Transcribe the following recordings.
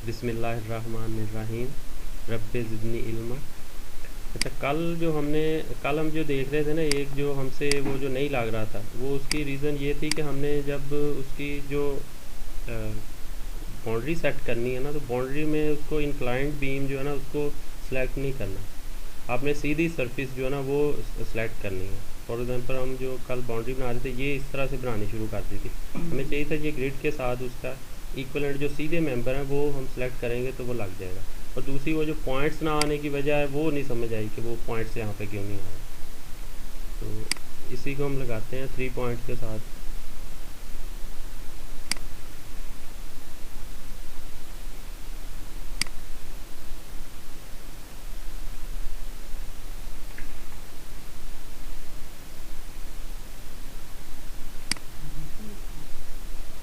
बिस्मिल्लाहिर्रहमानिर्रहीम रब्बे ज़िदनी इल्मा। अच्छा, कल हम जो देख रहे थे ना, एक जो हमसे वो जो नहीं लग रहा था, वो उसकी रीज़न ये थी कि हमने जब उसकी जो बाउंड्री सेट करनी है ना, तो बाउंड्री में उसको इंक्लाइंड बीम जो है ना उसको सिलेक्ट नहीं करना। आपने सीधी सरफेस जो है ना वो सिलेक्ट करनी है। फॉर एग्जांपल हम जो कल बाउंड्री बना रहे थे, ये इस तरह से बनानी शुरू कर दी थी। हमें चाहिए था ये ग्रिड के साथ उसका इक्वलेंट जो सीधे मेंबर हैं वो हम सेलेक्ट करेंगे तो वो लग जाएगा। और दूसरी वो जो पॉइंट्स ना आने की वजह है वो नहीं समझ आई कि वो पॉइंट्स यहाँ पे क्यों नहीं आ रहे। तो इसी को हम लगाते हैं 3 पॉइंट्स के साथ।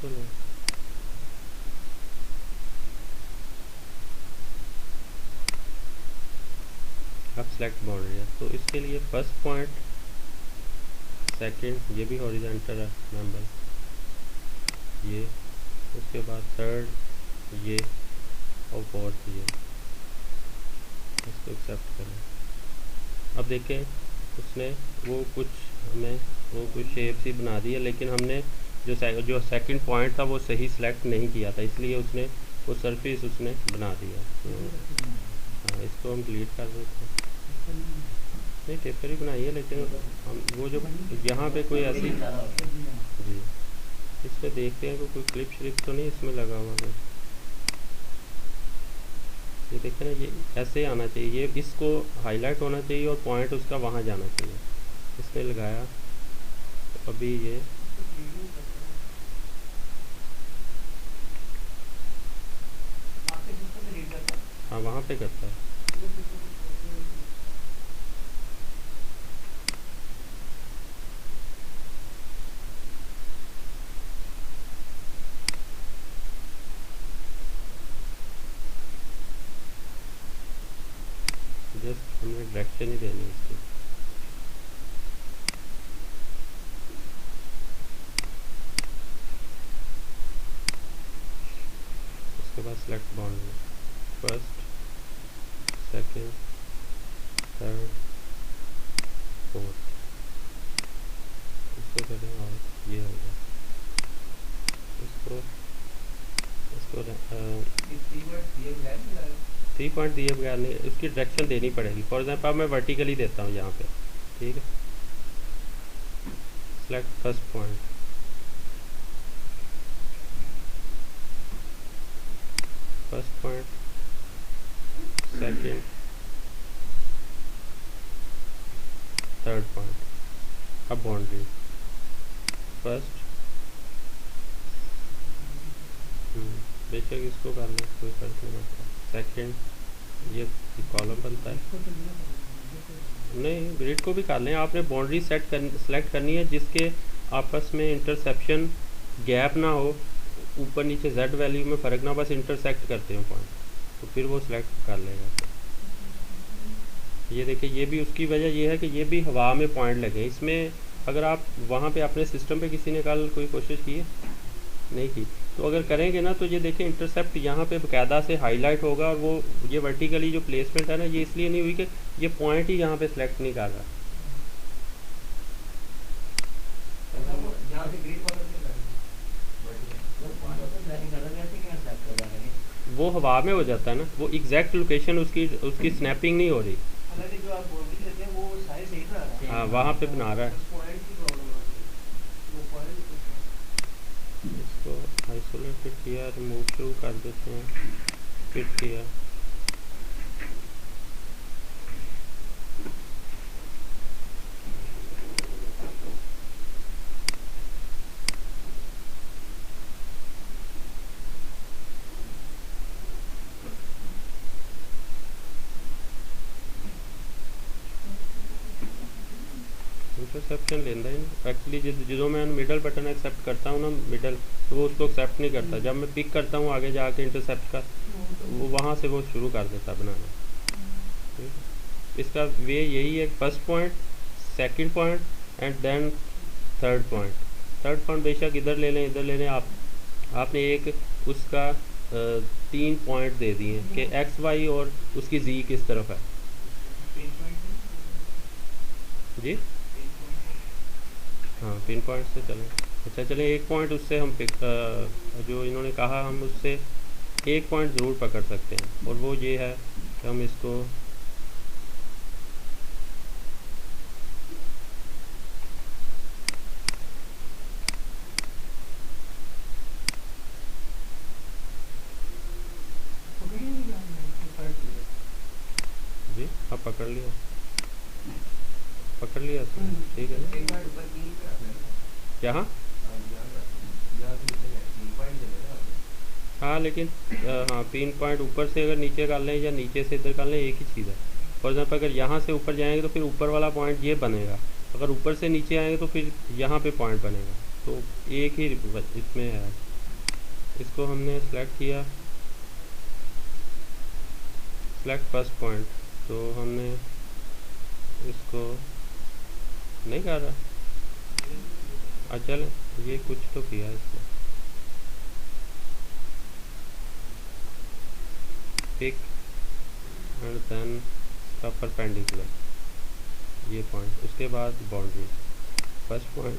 चलो, अब सेलेक्ट बाउंड्री है तो इसके लिए फर्स्ट पॉइंट, सेकंड ये भी हॉरिजॉन्टल है मेंबर, ये उसके बाद थर्ड ये और फोर्थ ये, इसको एक्सेप्ट करें। अब देखें उसने वो कुछ हमें वो कुछ शेप सी बना दी है, लेकिन हमने जो सेकंड पॉइंट था वो सही सिलेक्ट नहीं किया था, इसलिए उसने वो सरफेस उसने बना दिया। तो हाँ, इसको हम डिलीट कर देते हैं। नहीं, टेपर ही बनाई है, लेकिन हम वो जो यहाँ पे कोई ऐसी जी, इस पर देखते हैं कोई क्लिप श्लिप तो नहीं इसमें लगा हुआ है। ये देखें ना, ये ऐसे आना चाहिए, ये इसको हाईलाइट होना चाहिए और पॉइंट उसका वहाँ जाना चाहिए। इसने लगाया तो अभी ये हाँ वहाँ पे करता है। जस्ट हमने डायरेक्शन ही देनी है इसकी। उसके बाद select boundary, first, second, third, fourth, इसको करें और ये होगा। इसको इसको 3 पॉइंट दिए बगैर नहीं, उसकी डायरेक्शन देनी पड़ेगी। फॉर एग्जाम्पल अब मैं वर्टिकली देता हूँ यहाँ पे, ठीक है। Select first point, second, third point. अब बाउंड्री फर्स्ट, बेशक इसको कर लें, कोई फर्क नहीं पड़ता। सेकंड, ये कॉलम बनता है, नहीं ग्रिड को भी कर लें। आपने बाउंड्री सेलेक्ट करनी है जिसके आपस में इंटरसेप्शन गैप ना हो, ऊपर नीचे जेड वैल्यू में फ़र्क ना, बस इंटरसेक्ट करते हो पॉइंट, तो फिर वो सिलेक्ट कर लेगा। ये देखिए, ये भी उसकी वजह ये है कि ये भी हवा में पॉइंट लगे इसमें। अगर आप वहाँ पे अपने सिस्टम पे किसी ने कल कोई कोशिश की है, नहीं की, तो अगर करेंगे ना तो ये देखें इंटरसेप्ट यहाँ पे बाकायदा से हाईलाइट होगा। और वो ये वर्टिकली जो प्लेसमेंट है ना, ये इसलिए नहीं हुई कि ये पॉइंट ही यहाँ पे सिलेक्ट नहीं कर रहा। वो हवा में हो जाता है ना, वो एग्जैक्ट लोकेशन उसकी स्नैपिंग नहीं हो रही। हाँ वहाँ पे बना रहा है। इसको आइसोलेटेड किया, रिमूव शुरू कर देते हैं, फिट किया। इंटरसेप्शन लेंदा ही नहीं एक्चुअली। जो मैं मिडल बटन एक्सेप्ट करता हूँ ना, मिडल, तो वो उसको एक्सेप्ट नहीं करता। जब मैं पिक करता हूँ आगे जाके इंटरसेप्ट का, वो वहाँ से वो शुरू कर देता बनाना। ठीक है, इसका वे यही है, first point, second point and then third point. Third point बेशक इधर ले लें, इधर ले लें। आपने एक उसका 3 पॉइंट दे दिए हैं कि एक्स वाई और उसकी जी किस तरफ है जी। हाँ पिन पॉइंट से चलें। अच्छा चलें, एक पॉइंट उससे हम पिक जो इन्होंने कहा हम उससे एक पॉइंट ज़रूर पकड़ सकते हैं, और वो ये है कि हम इसको जी हाँ पकड़ लिया ठीक है यहाँ। हाँ लेकिन हाँ पिन पॉइंट ऊपर से अगर नीचे कर लें या नीचे से इधर कर लें एक ही चीज़ है। फॉर एग्जाम्पल अगर यहाँ से ऊपर जाएंगे तो फिर ऊपर वाला पॉइंट ये बनेगा, अगर ऊपर से नीचे आएंगे तो फिर यहाँ पे पॉइंट बनेगा, तो एक ही इसमें है। इसको हमने सेलेक्ट किया, सेलेक्ट फर्स्ट पॉइंट, तो हमने इसको नहीं कर रहा। अच्छा ये कुछ तो किया इसमें, पिक एंड देन इसका परपेंडिकुलर ये पॉइंट, उसके बाद boundary first point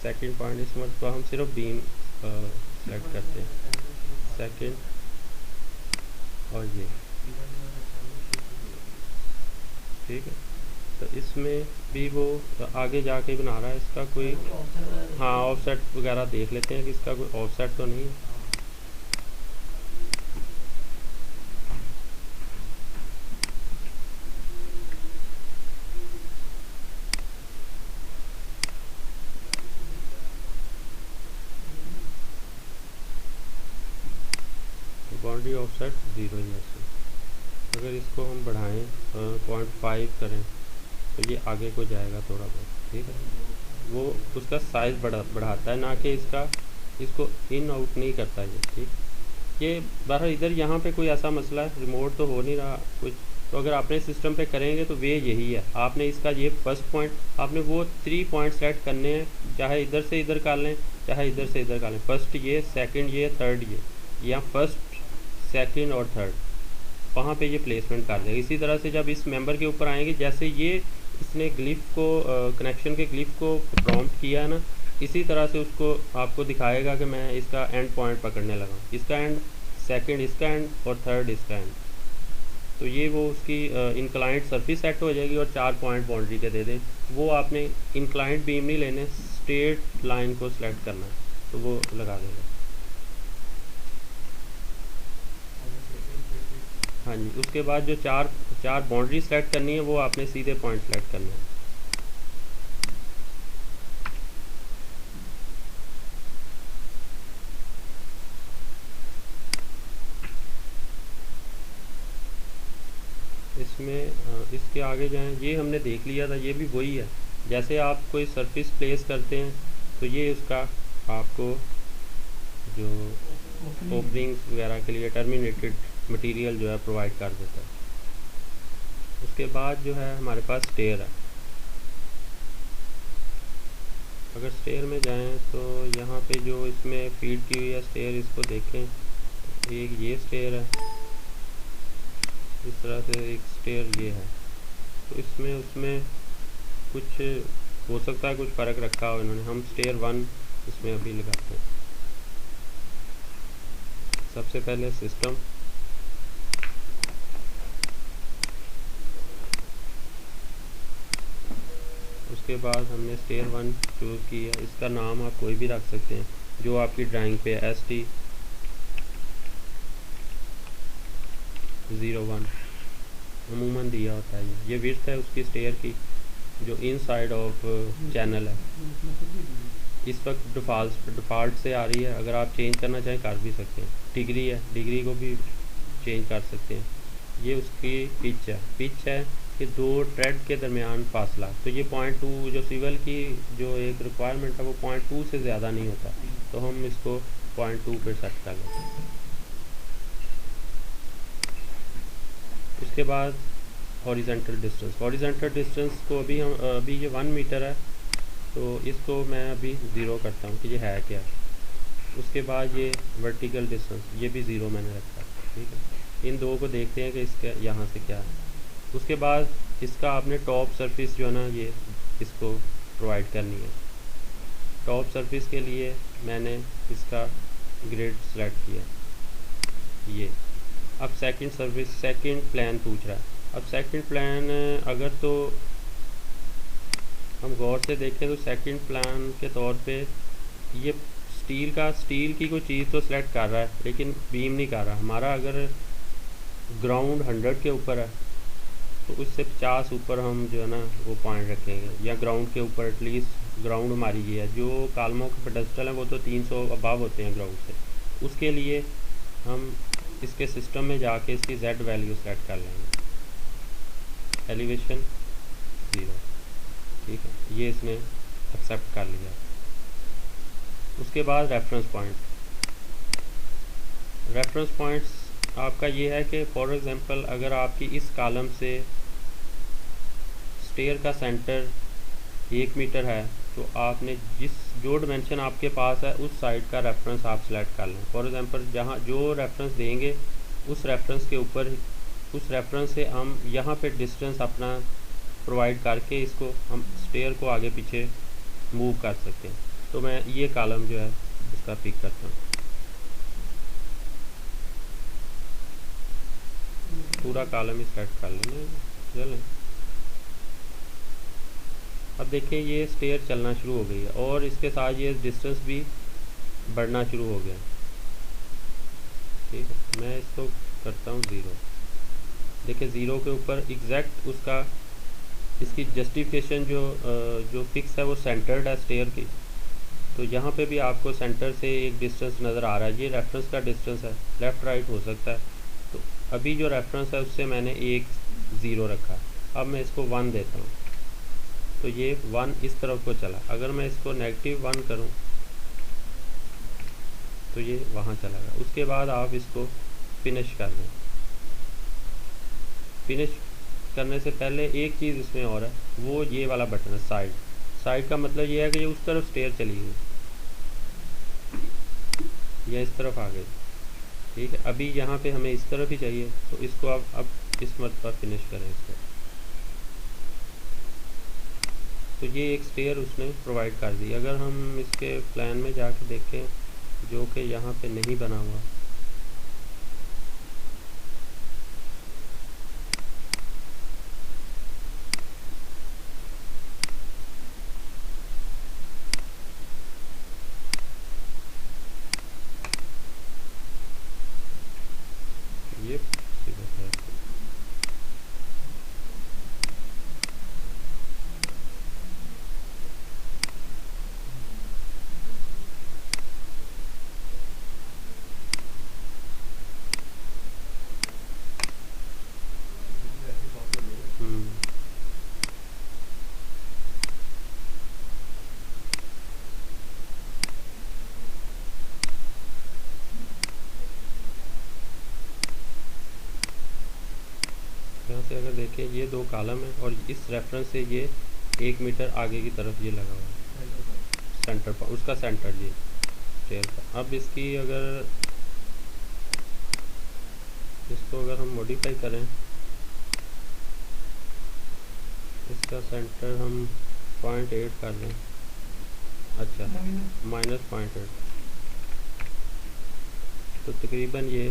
second point. इस मतलब हम सिर्फ बीम सेलेक्ट करते हैं, सेकंड और ये ठीक है। तो इसमें भी वो आगे जाके बना रहा है, इसका कोई हाँ ऑफसेट वगैरह देख लेते हैं कि इसका कोई ऑफसेट तो नहीं है। बाउंड्री ऑफसेट 0 ही है। अगर इसको हम बढ़ाएं 0.5 करें तो ये आगे को जाएगा थोड़ा बहुत, ठीक है। वो उसका साइज़ बढ़ाता है, ना कि इसको इन आउट नहीं करता ये, ठीक। ये बाहर इधर यहाँ पे कोई ऐसा मसला है, रिमोट तो हो नहीं रहा कुछ, तो अगर अपने सिस्टम पे करेंगे तो वे यही है। आपने इसका ये फर्स्ट पॉइंट आपने वो 3 पॉइंट सेट करने हैं, चाहे इधर से इधर कर लें चाहे इधर से इधर कर लें। फर्स्ट ये, सेकंड ये, थर्ड ये, या फर्स्ट सेकंड और थर्ड, वहाँ पे ये प्लेसमेंट कर देगा। इसी तरह से जब इस मेंबर के ऊपर आएंगे, जैसे ये इसने ग्लिफ को कनेक्शन के ग्लिफ को प्रॉम्प्ट किया है ना, इसी तरह से उसको आपको दिखाएगा कि मैं इसका एंड पॉइंट पकड़ने लगा हूँ, इसका एंड, सेकंड इसका एंड और थर्ड इसका एंड। तो ये वो उसकी इंक्लाइंट सरफेस सेट हो जाएगी और 4 पॉइंट बाउंड्री के दे दें। वो आपने इंक्लाइंट बीम नहीं लेने, स्ट्रेट लाइन को सिलेक्ट करना है, तो वो लगा देगा। हाँ जी, उसके बाद जो चार बाउंड्री सेलेक्ट करनी है वो आपने सीधे पॉइंट सेलेक्ट करना है। इसमें इसके आगे जाएं, ये हमने देख लिया था, ये भी वही है। जैसे आप कोई सरफेस प्लेस करते हैं तो ये उसका आपको जो ओपनिंग्स वगैरह के लिए टर्मिनेटेड मटेरियल जो है प्रोवाइड कर देता है। उसके बाद जो है हमारे पास स्टेयर है। अगर स्टेयर में जाएं तो यहाँ पे जो इसमें फीड की हुई है स्टेयर, इसको देखें तो एक ये स्टेयर है, इस तरह से एक स्टेयर ये है। तो इसमें उसमें कुछ हो सकता है, कुछ फ़र्क रखा हो इन्होंने। हम स्टेयर 1 इसमें अभी लगाते हैं। सबसे पहले सिस्टम, उसके बाद हमने स्टेयर 1 चूज़ की है। इसका नाम आप कोई भी रख सकते हैं जो आपकी ड्राइंग पे ST 01 अमूमन दिया होता है। ये विड्थ है उसकी स्टेयर की जो इनसाइड ऑफ चैनल है। इस वक्त डिफ़ॉल्ट से आ रही है, अगर आप चेंज करना चाहें कर भी सकते हैं। डिग्री है, डिग्री को भी चेंज कर सकते हैं। ये उसकी पिच है कि 2 ट्रेड के दरमियान फासला। तो ये 0.2 जो सिविल की जो एक रिक्वायरमेंट है वो 0.2 से ज़्यादा नहीं होता, तो हम इसको 0.2 पर सेट कर लेते हैं। उसके बाद हॉरिजेंटल डिस्टेंस को अभी ये 1 मीटर है, तो इसको मैं अभी 0 करता हूँ कि ये है क्या। उसके बाद ये वर्टिकल डिस्टेंस ये भी 0 मैंने रखा है, ठीक है। इन दो को देखते हैं कि इसका यहाँ से क्या है। उसके बाद इसका आपने टॉप सरफेस जो है ना ये इसको प्रोवाइड करनी है। टॉप सरफेस के लिए मैंने इसका ग्रिड सेलेक्ट किया ये। अब सेकंड सरफेस सेकंड प्लान पूछ रहा है। अब सेकंड प्लान अगर तो हम गौर से देखें तो सेकंड प्लान के तौर पे ये स्टील की कोई चीज़ तो सिलेक्ट कर रहा है लेकिन बीम नहीं कर रहा। हमारा अगर ग्राउंड 100 के ऊपर है तो उससे 50 ऊपर हम जो है ना वो पॉइंट रखेंगे, या ग्राउंड के ऊपर एटलीस्ट ग्राउंड हमारी ये है। जो कालमों के पेडेस्टल हैं वो तो 300 अबाव होते हैं ग्राउंड से। उसके लिए हम इसके सिस्टम में जाके इसकी Z वैल्यू सेलेक्ट कर लेंगे, एलिवेशन 0, ठीक है। ये इसने एक्सेप्ट कर लिया। उसके बाद रेफरेंस पॉइंट्स आपका ये है कि फॉर एग्जांपल अगर आपकी इस कॉलम से स्टेयर का सेंटर 1 मीटर है तो आपने जो डिमेंशन आपके पास है उस साइड का रेफरेंस आप सेलेक्ट कर लें। फॉर एग्जांपल जहाँ जो रेफरेंस देंगे उस रेफरेंस के ऊपर उस रेफरेंस से हम यहाँ पे डिस्टेंस अपना प्रोवाइड करके इसको हम स्टेयर को आगे पीछे मूव कर सकते हैं। तो मैं ये कॉलम जो है इसका पिक करता हूँ, पूरा कॉलम ही सेलेक्ट कर लेंगे। चलें, अब देखिए ये स्टेयर चलना शुरू हो गई है और इसके साथ ये डिस्टेंस भी बढ़ना शुरू हो गया, ठीक है। मैं इसको करता हूँ 0। देखिए 0 के ऊपर एग्जैक्ट उसका इसकी जस्टिफिकेशन जो फिक्स है वो सेंटर्ड है स्टेयर की। तो यहाँ पे भी आपको सेंटर से एक डिस्टेंस नज़र आ रहा है, ये रेफरेंस का डिस्टेंस है, लेफ़्ट राइट हो सकता है। तो अभी जो रेफरेंस है उससे मैंने 0 रखा। अब मैं इसको 1 देता हूँ तो ये 1 इस तरफ को चला। अगर मैं इसको -1 करूँ तो ये वहाँ चला गया। उसके बाद आप इसको फिनिश कर दें। फिनिश करने से पहले एक चीज़ इसमें और है, वो ये वाला बटन है साइड का मतलब ये है कि ये उस तरफ स्टेयर चली गई या इस तरफ आ गई, ठीक है। अभी यहाँ पे हमें इस तरफ ही चाहिए तो इसको अब इस मरतबा फिनिश करें इसको। तो ये एक स्टेयर उसने प्रोवाइड कर दी। अगर हम इसके प्लान में जाके देखें जो कि यहाँ पे नहीं बना हुआ, ये सीधा है। यहाँ से अगर देखें ये 2 कॉलम है और इस रेफरेंस से ये 1 मीटर आगे की तरफ ये लगा हुआ है सेंटर पर, उसका सेंटर ये स्टेयर का। अब इसकी अगर इसको अगर हम मॉडिफाई करें, इसका सेंटर हम 0.8 कर दें। अच्छा -0.8 तो तकरीबन ये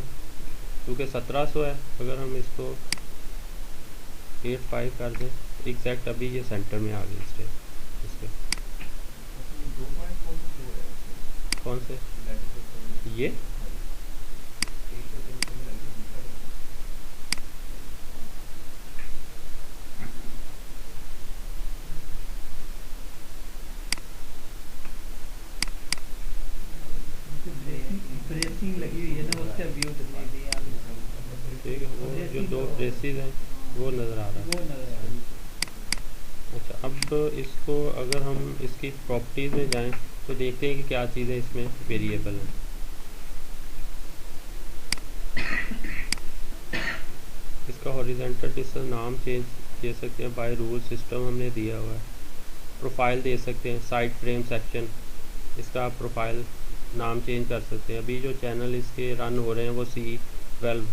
क्योंकि 1700 है, अगर हम इसको 8.5 कर दें एग्जैक्ट अभी ये सेंटर में आ गई स्टेयर इसके। कौन से ये ब्रेसिंग लगी हुई है ना, उसका व्यू ठीक है। वो जो 2 ब्रेसेस हैं वो नज़र आ रहा है। अच्छा, अब इसको अगर हम इसकी प्रॉपर्टीज़ में जाएं तो देखते हैं कि क्या चीज़ें इसमें वेरिएबल हैं। इसका हॉरिजॉन्टल डिस्टेंस नाम चेंज दे सकते हैं, बाय रूल सिस्टम हमने दिया हुआ है। प्रोफाइल दे सकते हैं, साइड फ्रेम सेक्शन इसका आप प्रोफाइल नाम चेंज कर सकते हैं। अभी जो चैनल इसके रन हो रहे हैं वो C12।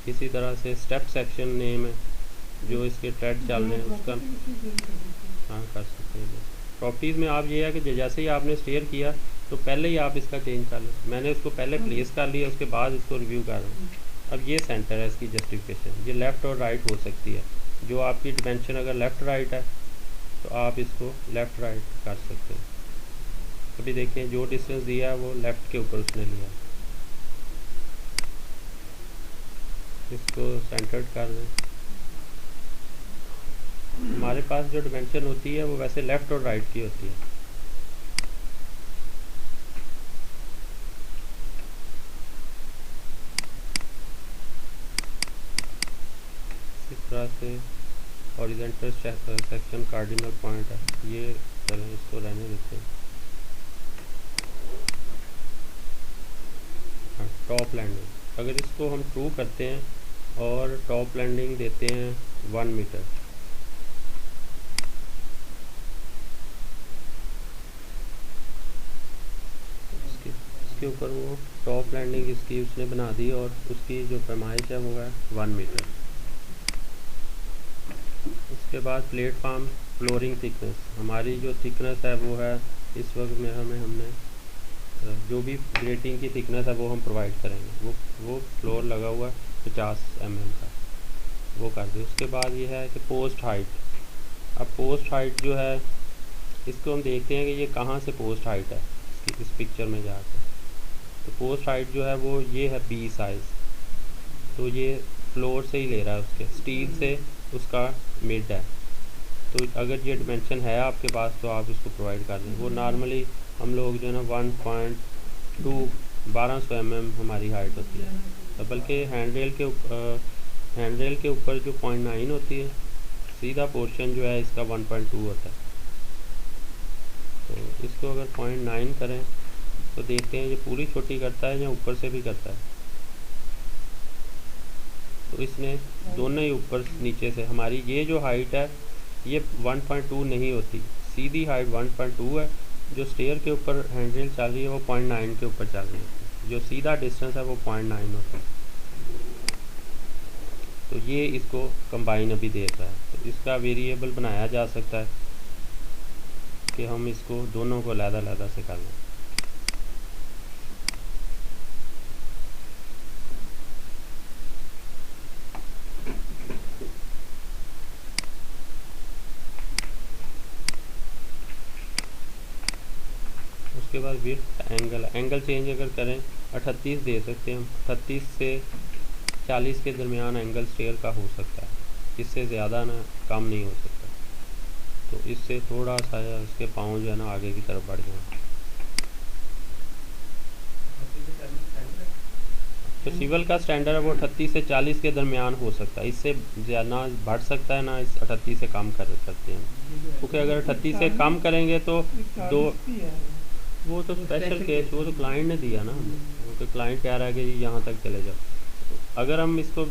इसी तरह से स्टेप सेक्शन नेम है जो इसके थ्रेड चल रहे हैं उसका, हाँ कर सकते हैं। प्रॉपर्टीज़ में आप ये है कि जैसे ही आपने स्टेयर किया तो पहले ही आप इसका चेंज कर लें। मैंने उसको पहले प्लेस कर लिया, उसके बाद इसको रिव्यू कर रहा हूँ। अब ये सेंटर है इसकी जस्टिफिकेशन, ये लेफ़्ट और राइट हो सकती है। जो आपकी डिमेंशन अगर लेफ़्ट राइट है तो आप इसको लेफ़्ट राइट कर सकते हैं। अभी देखें जो डिस्टेंस दिया है वो लेफ़्ट के ऊपर उसने लिया, इसको सेंटर्ड कर दें। हमारे पास जो डिमेंशन होती है वो वैसे लेफ़्ट और राइट की होती है। इस तरह से हॉरिजॉन्टल सेक्शन कार्डिनल पॉइंट है, ये चलें इसको रहने देते हैं। हाँ, टॉप लैंडिंग अगर इसको हम ट्रू करते हैं और टॉप लैंडिंग देते हैं 1 मीटर, इसके ऊपर वो टॉप लैंडिंग इसकी उसने बना दी और उसकी जो पैमाइश है वो है 1 मीटर। उसके बाद प्लेटफार्म फ्लोरिंग थिकनेस, हमारी जो थिकनेस है वो है इस वक्त में हमने जो भी ग्रेटिंग की थिकनेस है वो हम प्रोवाइड करेंगे। वो फ्लोर लगा हुआ है 50 mm का, वो कर दें। उसके बाद ये है कि पोस्ट हाइट। अब पोस्ट हाइट जो है इसको हम देखते हैं कि ये कहाँ से पोस्ट हाइट है इस पिक्चर में जाकर। तो पोस्ट हाइट जो है वो ये है B साइज़, तो ये फ्लोर से ही ले रहा है, उसके स्टील से उसका मिड है। तो अगर ये डिमेंशन है आपके पास तो आप इसको प्रोवाइड कर दें। वो नॉर्मली हम लोग जो है ना 1200 mm हमारी हाइट होती है, तो बल्कि हैंड रेल के ऊपर जो 0.9 होती है, सीधा पोर्शन जो है इसका 1.2 होता है। तो इसको अगर 0.9 करें तो देखते हैं ये पूरी छोटी करता है या ऊपर से भी करता है। तो इसने दोनों ही ऊपर नीचे से, हमारी ये जो हाइट है ये 1.2 नहीं होती, सीधी हाइट 1.2 है। जो स्टेयर के ऊपर हैंडरेल चल रही है वो 0.9 के ऊपर चल रही है, जो सीधा डिस्टेंस है वो 0.9 होता है। तो ये इसको कंबाइन अभी दे रहा है। तो इसका वेरिएबल बनाया जा सकता है कि हम इसको दोनों को अलग-अलग से कर लें। उसके बाद विड्थ एंगल चेंज अगर करें 38 दे सकते हैं हम, 38 से 40 के दरमियान एंगल स्टेयर का हो सकता है, इससे ज़्यादा ना कम नहीं हो सकता। तो इससे थोड़ा सा इसके पाँव जो है ना आगे की तरफ बढ़ जाए। तो सिविल का स्टैंडर्ड है वो 38 से 40 के दरमियान हो सकता है, इससे ज़्यादा बढ़ सकता है ना, इस 38 से कम करते हैं। क्योंकि अगर 38 से कम करेंगे तो वो तो स्पेशल केस, वो तो क्लाइंट ने दिया ना, क्योंकि क्लाइंट कह रहा है कि यहाँ तक चले जाओ। अगर हम इसको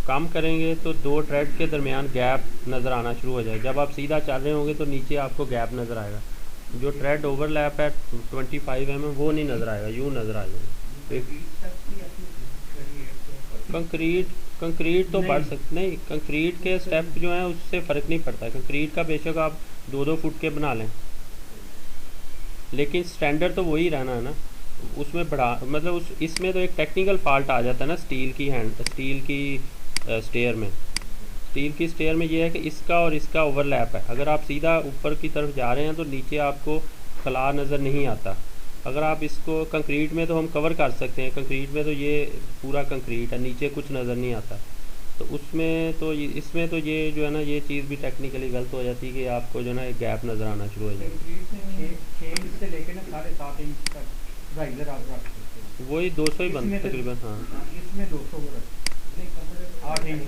कम करेंगे तो 2 थ्रेड के दरमियान गैप नज़र आना शुरू हो जाएगा। जब आप सीधा चल रहे होंगे तो नीचे आपको गैप नज़र आएगा, जो थ्रेड ओवरलैप है 25 mm वो नहीं नज़र आएगा, यूँ नज़र आ जाएगा। कंक्रीट तो बढ़ सकते नहीं, कंक्रीट के स्टेप जो हैं उससे फ़र्क नहीं पड़ता है। कंक्रीट का बेशक आप 2-2 फुट के बना लें, लेकिन स्टैंडर्ड तो वही रहना है ना। उसमें बढ़ा मतलब इसमें तो एक टेक्निकल फॉल्ट आ जाता है ना स्टील की स्टेयर में ये है कि इसका और इसका ओवरलैप है। अगर आप सीधा ऊपर की तरफ जा रहे हैं तो नीचे आपको खला नज़र नहीं आता। अगर आप इसको कंक्रीट में तो हम कवर कर सकते हैं, कंक्रीट में तो ये पूरा कंक्रीट है, नीचे कुछ नज़र नहीं आता। तो उसमें तो इसमें तो ये जो है ना ये चीज़ भी टेक्निकली गलत हो जाती है कि आपको जो है ना एक गैप नज़र आना शुरू हो जाएगा। वही 200 ही बनता है तकरीबन। हाँ, इसमें 200 8 इंच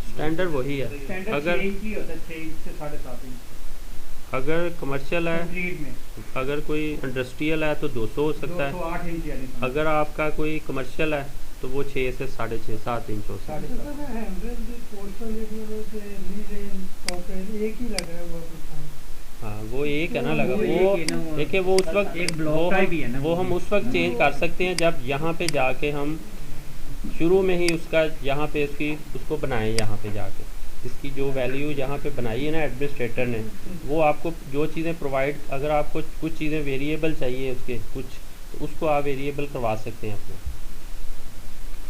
स्टैंडर्ड वही है। अगर 6 इंच से 7.5 इंच अगर कमर्शियल है, में। अगर कोई इंडस्ट्रियल है तो 200 हो सकता है। 8 इंच अगर आपका कोई कमर्शियल है तो वो 6 से 6.5 7 इंच हो सकता है। एक ही लग रहा है हाँ वो एक है ना लगा, वो वो एक है ना, वो देखिए वो उस वक्त एक ब्लॉक टाइप ही है ना, वो हम उस वक्त चेंज कर सकते हैं जब यहाँ पे जाके हम शुरू में ही उसका यहाँ पे उसकी उसको बनाएं, यहाँ पे जाके इसकी जो वैल्यू यहाँ पे बनाई है ना एडमिनिस्ट्रेटर ने, वो आपको जो चीज़ें प्रोवाइड, अगर आपको कुछ चीज़ें वेरिएबल चाहिए उसके कुछ, तो उसको आप वेरिएबल करवा सकते हैं अपने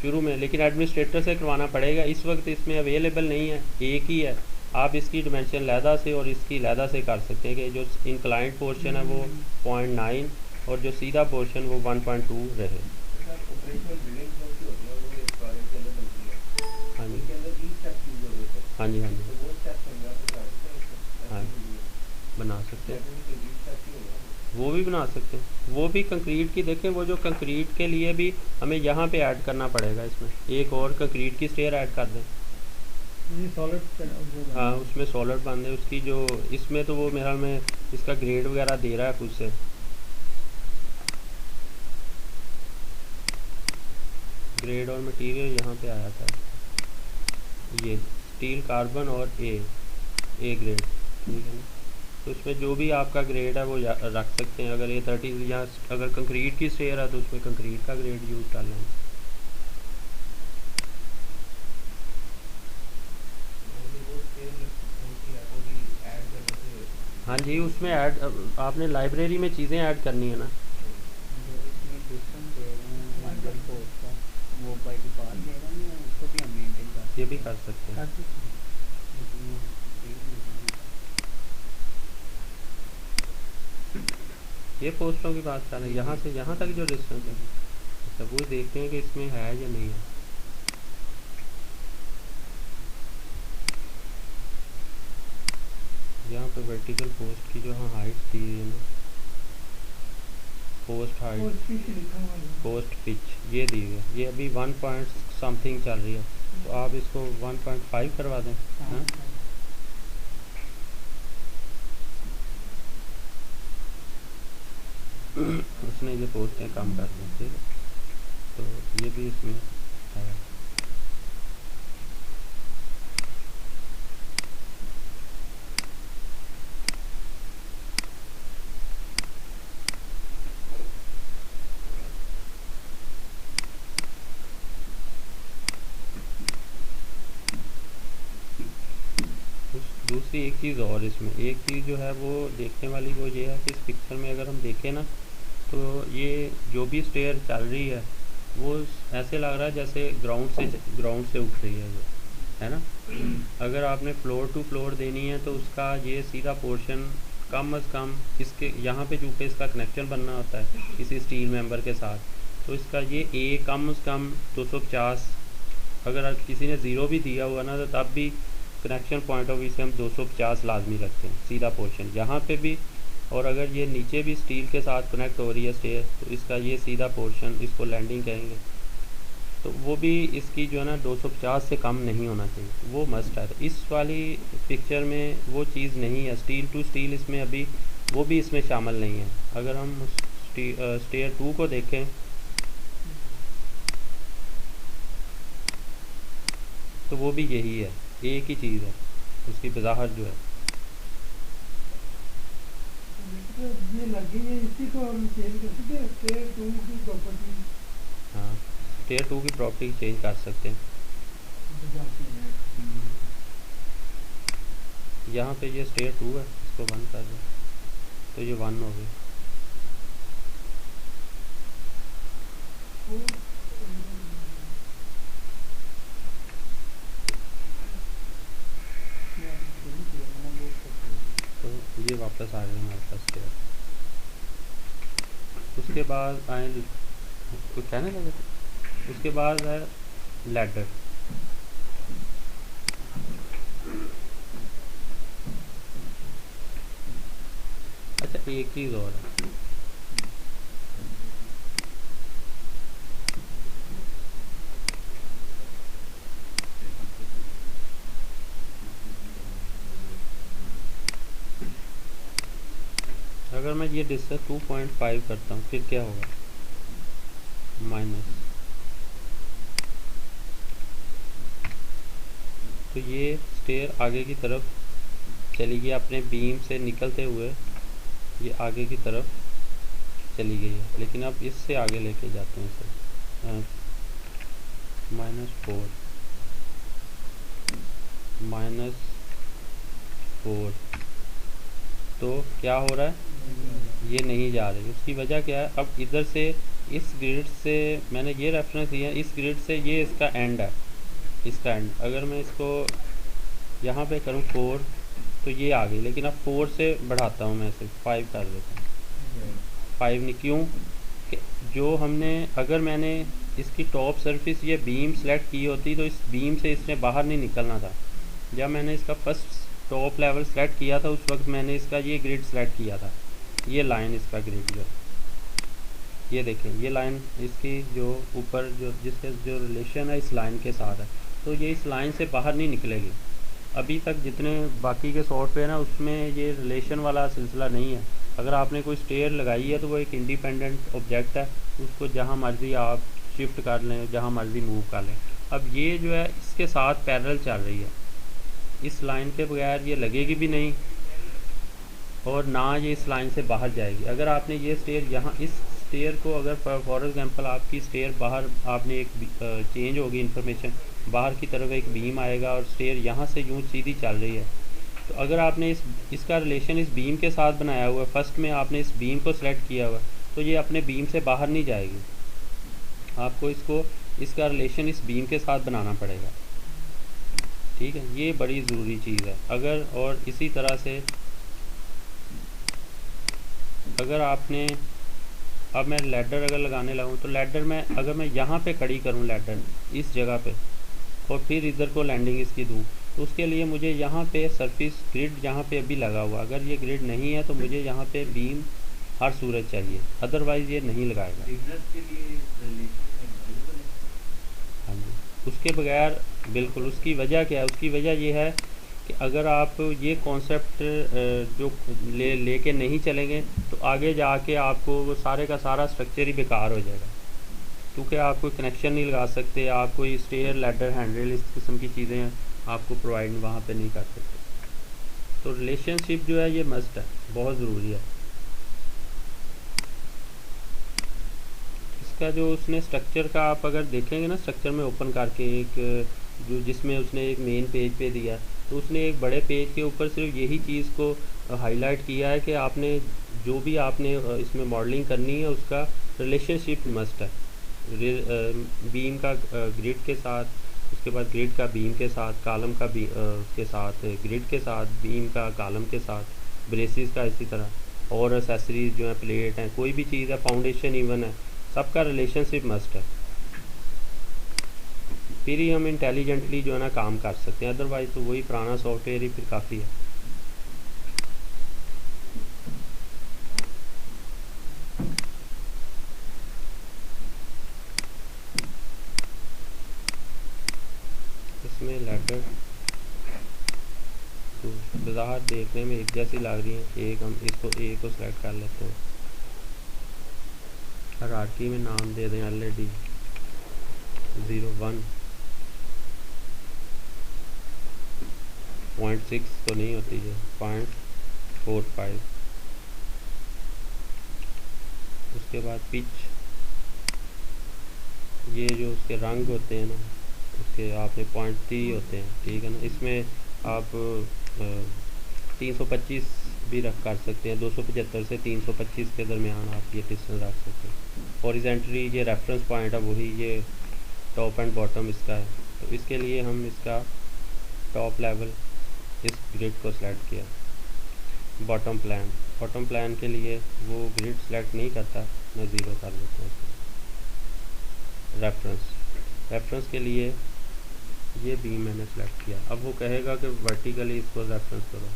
शुरू में, लेकिन एडमिनिस्ट्रेटर से करवाना पड़ेगा। इस वक्त इसमें अवेलेबल नहीं है, एक ही है। आप इसकी डिमेंशन लैदा से और इसकी लैदा से कर सकते हैं कि जो इंक्लाइंट पोर्शन है वो 0.9 और जो सीधा पोर्शन वो 1.2 रहे। हाँ जी हाँ जी हाँ जी हाँ, बना सकते हैं, वो भी बना सकते हैं। वो भी कंक्रीट की देखें, वो जो कंक्रीट के लिए भी हमें यहाँ पे ऐड करना पड़ेगा, इसमें एक और कंक्रीट की स्टेयर ऐड कर दें। हाँ उसमें सॉलिड बांधे उसकी जो, इसमें तो वो मेरा में इसका ग्रेड वगैरह दे रहा है खुद से। ग्रेड और मटेरियल यहाँ पे आया था, ये स्टील कार्बन और ए ग्रेड, ठीक है ना। तो उसमें जो भी आपका ग्रेड है वो रख सकते हैं। अगर A30 या अगर कंक्रीट की स्टेयर है तो उसमें कंक्रीट का ग्रेड यूज़ कर लेंगे। हाँ जी उसमें ऐड, आपने लाइब्रेरी में चीज़ें ऐड करनी है ना। ये भी कर सकते हैं। ये पोस्टों की बात कर रहे हैं, यहाँ से यहाँ तक जो डिस्टेंस है, अच्छा वो देखते हैं कि इसमें है या नहीं है। यहाँ पे वर्टिकल पोस्ट की जो हाँ हाइट दी है ना, पोस्ट हाइट पोस्ट पिच ये दी है, ये अभी 1 पॉइंट समथिंग चल रही है, तो आप इसको 1.5 करवा दें। हाँ उसने ये पोस्टें कम कर दी, ठीक है, तो ये भी इसमें है। दूसरी एक चीज़ और, इसमें एक चीज़ जो है वो देखने वाली वो ये है कि इस पिक्चर में अगर हम देखें ना, तो ये जो भी स्टेयर चल रही है वो ऐसे लग रहा है जैसे ग्राउंड से उठ रही है वो, है ना। अगर आपने फ्लोर टू फ्लोर देनी है तो उसका ये सीधा पोर्शन कम अज़ कम इसके यहाँ पे चूँकि इसका कनेक्शन बनना होता है किसी स्टील मेंबर के साथ, तो इसका ये ए कम से कम 250, अगर किसी ने ज़ीरो भी दिया हुआ ना तो तब भी कनेक्शन पॉइंट ऑफ व्यू से हम 250 लाजमी रखते हैं सीधा पोर्शन यहाँ पे भी। और अगर ये नीचे भी स्टील के साथ कनेक्ट हो रही है स्टेयर, तो इसका ये सीधा पोर्शन, इसको लैंडिंग कहेंगे, तो वो भी इसकी जो है ना 250 से कम नहीं होना चाहिए, वो मस्ट है। तो इस वाली पिक्चर में वो चीज़ नहीं है, स्टील टू स्टील इसमें अभी वो भी इसमें शामिल नहीं है। अगर हम स्टेयर 2 को देखें तो वो भी यही है, एक ही चीज़ है, उसकी वजाहत जो है। ये लगी है, इसी को हम चेंज कर सकते हैं, स्टेयर 2 की प्रॉपर्टी। हाँ स्टेयर 2 की प्रॉपर्टी चेंज कर सकते हैं। यहाँ पे ये स्टेयर 2 है, इसको 1 कर दें तो ये 1 हो गई। तो ये वापस आ गए हमारे पास स्टेयर। उसके बाद आए कुछ कहने लगे थे, उसके बाद है लैडर। अच्छा एक चीज़ और है, अगर मैं ये डिस्टेंस 2.5 करता हूँ फिर क्या होगा, माइनस, तो ये स्टेयर आगे की तरफ चली गई अपने बीम से निकलते हुए, ये आगे की तरफ चली गई है। लेकिन अब इससे आगे लेके जाते हैं इसे, -4 -4, तो क्या हो रहा है, ये नहीं जा रही। उसकी वजह क्या है, अब इधर से इस ग्रिड से मैंने ये रेफरेंस दिया, इस ग्रिड से ये इसका एंड है, इसका एंड। अगर मैं इसको यहाँ पे करूँ 4 तो ये आ गई, लेकिन अब 4 से बढ़ाता हूँ मैं इसे 5 कर देता हूँ। 5 नहीं, क्यों कि जो हमने, अगर मैंने इसकी टॉप सरफेस ये बीम सेलेक्ट की होती तो इस बीम से इसने बाहर नहीं निकलना था। जब मैंने इसका फर्स्ट टॉप लेवल सेलेक्ट किया था उस वक्त मैंने इसका ये ग्रिड सेलेक्ट किया था, ये लाइन इसका ग्रिड जो, ये देखें ये लाइन इसकी जो ऊपर जो जिसके जो रिलेशन है इस लाइन के साथ है, तो ये इस लाइन से बाहर नहीं निकलेगी। अभी तक जितने बाकी के सॉफ्टवेयर हैं उसमें ये रिलेशन वाला सिलसिला नहीं है। अगर आपने कोई स्टेयर लगाई है तो वो एक इंडिपेंडेंट ऑब्जेक्ट है, उसको जहाँ मर्ज़ी आप शिफ्ट कर लें, जहाँ मर्ज़ी मूव कर लें। अब ये जो है इसके साथ पैरेलल चल रही है, इस लाइन के बगैर ये लगेगी भी नहीं और ना ये इस लाइन से बाहर जाएगी। अगर आपने ये स्टेयर यहाँ, इस स्टेयर को अगर फॉर एग्जांपल आपकी स्टेयर बाहर, आपने एक चेंज होगी इंफॉर्मेशन, बाहर की तरफ एक बीम आएगा और स्टेयर यहाँ से यूँ सीधी चल रही है, तो अगर आपने इसका रिलेशन इस बीम के साथ बनाया हुआ है, फर्स्ट में आपने इस बीम को सिलेक्ट किया हुआ, तो ये अपने बीम से बाहर नहीं जाएगी। आपको इसका रिलेशन इस बीम के साथ बनाना पड़ेगा, ठीक है, ये बड़ी ज़रूरी चीज़ है। अगर और इसी तरह से अगर आपने, अब मैं लैडर अगर लगाने लगूँ तो लैडर में अगर मैं यहाँ पे खड़ी करूँ लैडर इस जगह पे और फिर इधर को लैंडिंग इसकी दूँ, तो उसके लिए मुझे यहाँ पे सरफेस ग्रिड यहाँ पे अभी लगा हुआ, अगर ये ग्रिड नहीं है तो मुझे यहाँ पे बीम हर सूरत चाहिए, अदरवाइज़ ये नहीं लगाएगा। हाँ जी, उसके बगैर बिल्कुल। उसकी वजह क्या है, उसकी वजह ये है कि अगर आप ये कॉन्सेप्ट जो लेके नहीं चलेंगे तो आगे जाके आपको वो सारे का सारा स्ट्रक्चर ही बेकार हो जाएगा, क्योंकि आप कोई कनेक्शन नहीं लगा सकते, आप कोई स्टेयर लैडर हैंडल इस किस्म की चीज़ें आपको प्रोवाइड वहाँ पे नहीं कर सकते। तो रिलेशनशिप जो है ये मस्ट है, बहुत ज़रूरी है। इसका जो उसने स्ट्रक्चर का आप अगर देखेंगे ना, स्ट्रक्चर में ओपन करके एक जो जिसमें उसने एक मेन पेज पे दिया, तो उसने एक बड़े पेज के ऊपर सिर्फ यही चीज़ को हाईलाइट किया है कि आपने जो भी आपने इसमें मॉडलिंग करनी है उसका रिलेशनशिप मस्ट है, बीम का ग्रिड के साथ, उसके बाद ग्रिड का बीम के साथ, कालम का के साथ, ग्रिड के साथ, बीम का कालम के साथ, ब्रेसिस का इसी तरह, और एसेसरीज जो है प्लेट हैं, कोई भी चीज़ है, फाउंडेशन इवन है, सबका रिलेशनशिप मस्ट है। फिर ही हम इंटेलिजेंटली जो है ना काम कर सकते हैं, अदरवाइज़ तो वही पुराना सॉफ्टवेयर ही फिर काफ़ी है। इसमें लैडर तो बाज़ार देखने में एक जैसी लग रही है, एक हम इसको ए को सेलेक्ट कर लेते हैं, हायरार्की में नाम दे दें LAD 01 0.6 तो नहीं होती है, 0.45। उसके बाद पिच, ये जो उसके रंग होते हैं ना उसके आपने 0.3 होते हैं, ठीक है ना। इसमें आप 325 भी कर सकते हैं, 275 से 325 के दरमियान आप ये डिस्टेंस रख सकते हैं। हॉरिजॉन्टली ये रेफरेंस पॉइंट है वही, ये टॉप एंड बॉटम इसका है, तो इसके लिए हम इसका टॉप लेवल इस ग्रिड को सिलेक्ट किया। बॉटम प्लान के लिए वो ग्रिड सेलेक्ट नहीं करता, मैं 0 कर देता हूँ। रेफरेंस के लिए ये बीम मैंने सेलेक्ट किया। अब वो कहेगा कि वर्टिकली इसको रेफरेंस करो,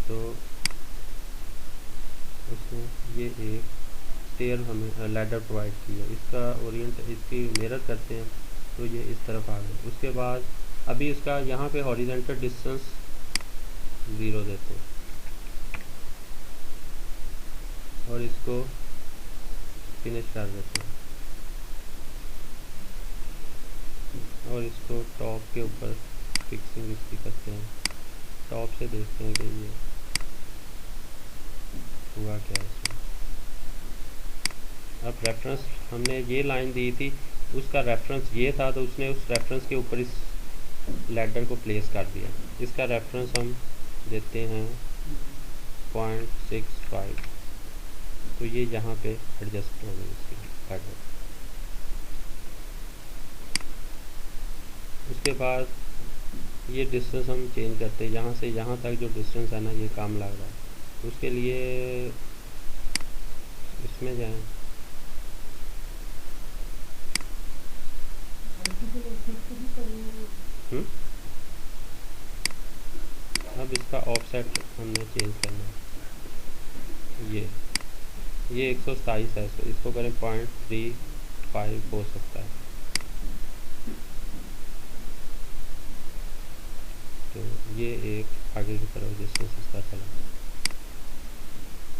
तो उसने ये एक स्टेयर हमें लैडर प्रोवाइड की है, इसका ओरिएंट इसकी मिरर करते हैं तो ये इस तरफ आ गए। उसके बाद अभी इसका यहाँ पे हॉरिजॉन्टल डिस्टेंस 0 देते हैं और इसको फिनिश कर देते हैं और इसको टॉप के ऊपर फिक्सिंग इसकी करते हैं, टॉप से देखते हैं कि ये हुआ क्या है इसमें। अब रेफरेंस हमने ये लाइन दी थी, उसका रेफरेंस ये था, तो उसने उस रेफरेंस के ऊपर इस लैडर को प्लेस कर दिया। इसका रेफरेंस हम देते हैं 0.65, तो ये यहाँ पे एडजस्ट हो गई इसकी लैडर। उसके बाद ये डिस्टेंस हम चेंज करते हैं, यहाँ से यहाँ तक जो डिस्टेंस है ना, ये कम लग रहा है। उसके लिए इसमें जाएं, अब इसका ऑफसेट हमने चेंज करना है। ये 127 है, तो इसको करें 0.35 हो सकता है। तो ये एक आगे की तरफ डिस्टेंस इसका चला।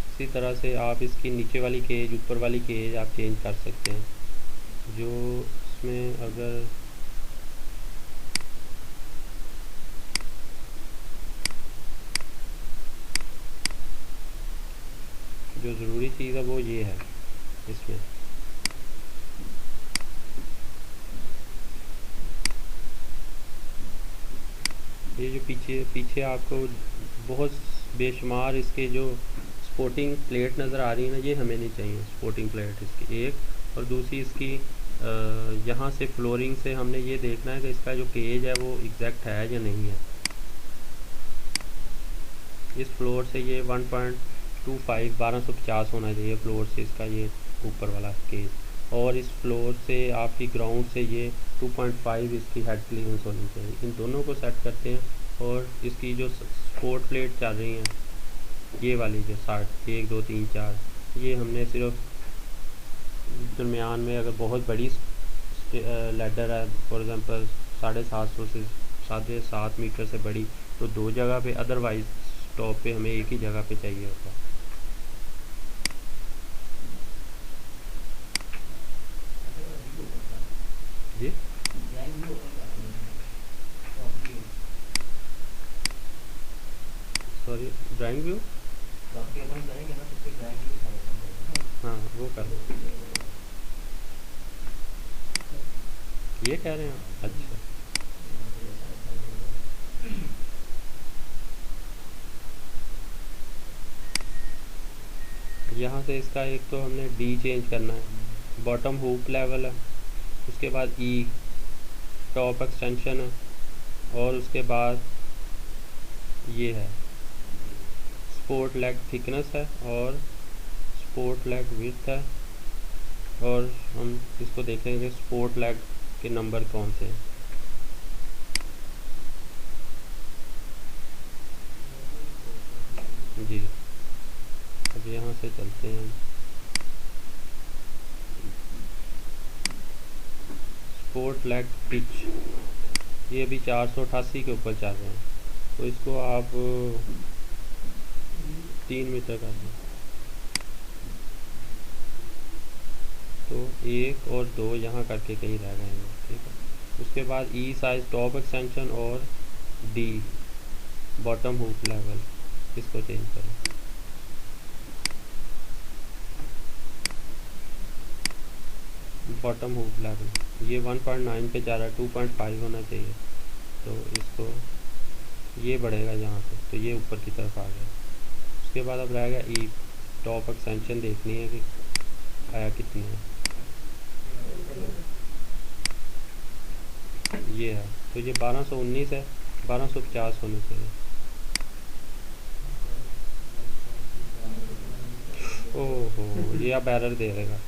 इसी तरह से आप इसकी नीचे वाली केज, ऊपर वाली केज आप चेंज कर सकते हैं। जो इसमें अगर जो ज़रूरी चीज़ है वो ये है इसमें, ये जो पीछे आपको बहुत बेशुमार इसके जो स्पोर्टिंग प्लेट नज़र आ रही है ना, ये हमें नहीं चाहिए स्पोर्टिंग प्लेट इसकी एक। और दूसरी इसकी यहाँ से फ्लोरिंग से हमने ये देखना है कि इसका जो केज है वो एग्जैक्ट है या नहीं है। इस फ्लोर से ये 1.25 1250 होना चाहिए फ्लोर से इसका ये ऊपर वाला केज, और इस फ्लोर से आपकी ग्राउंड से ये 2.5 इसकी हेड क्लियरेंस होनी चाहिए। इन दोनों को सेट करते हैं, और इसकी जो सपोर्ट प्लेट चल रही हैं ये वाली जो 60 1 2 3 4, ये हमने सिर्फ दरमियान में अगर बहुत बड़ी लैडर है, फॉर एग्ज़ाम्पल 750 से 7.5 मीटर से बड़ी, तो 2 जगह पे, अदरवाइज टॉप पे हमें एक ही जगह पे चाहिए होता है। जी सॉरी, ड्राइंग व्यू, हाँ वो कर लो, ये कह रहे हैं अच्छा। यहाँ से इसका एक तो हमने डी चेंज करना है, बॉटम हुक लेवल है, उसके बाद ई टॉप एक्सटेंशन है, और उसके बाद ये है स्पोर्ट लेग थिकनेस है, और स्पोर्ट लेग विड्थ है, और हम इसको देखेंगे स्पोर्ट लेग के नंबर कौन से हैं। जी अब यहाँ से चलते हैं, स्पोर्ट लेग पिच ये अभी 488 के ऊपर चल रहे हैं, तो इसको आप 3 मीटर कर दें, तो 1 और 2 यहाँ करके कहीं रह गए हैं, ठीक है। उसके बाद ई साइज टॉप एक्सटेंशन और डी बॉटम हुक लेवल, इसको चेंज करें। बॉटम हुक लेवल ये 1.9 पे जा रहा है, 2.5 होना चाहिए, तो इसको ये बढ़ेगा यहाँ से, तो ये ऊपर की तरफ आ गया। उसके बाद अब रह गया ई टॉप एक्सटेंशन देखनी है कि आया कितनी है, ये है, तो ये 1219 है, 1250 होने चाहिए। ओहो ये अब एरर दे देगा,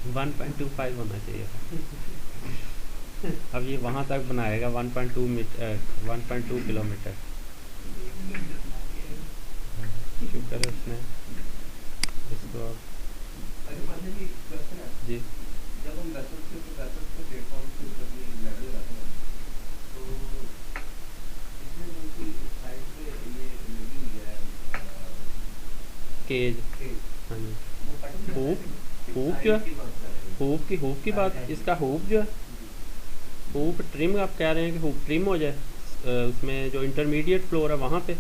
1.25 होना चाहिए। अब ये वहाँ तक बनाएगा 1.2 किलोमीटर, शुक्र है उसने इसको। जी जब हम प्लेटफॉर्म के ऊपर ये लेवल लगाते हैं, तो इसमें जो साइड पे ये लगी हुई है केज, हाँ जी, हुक जो है, हुक की बात, इसका हुक जो है हुप ट्रिम आप कह रहे हैं कि हुप ट्रिम हो जाए उसमें जो इंटरमीडिएट फ्लोर है वहाँ पे।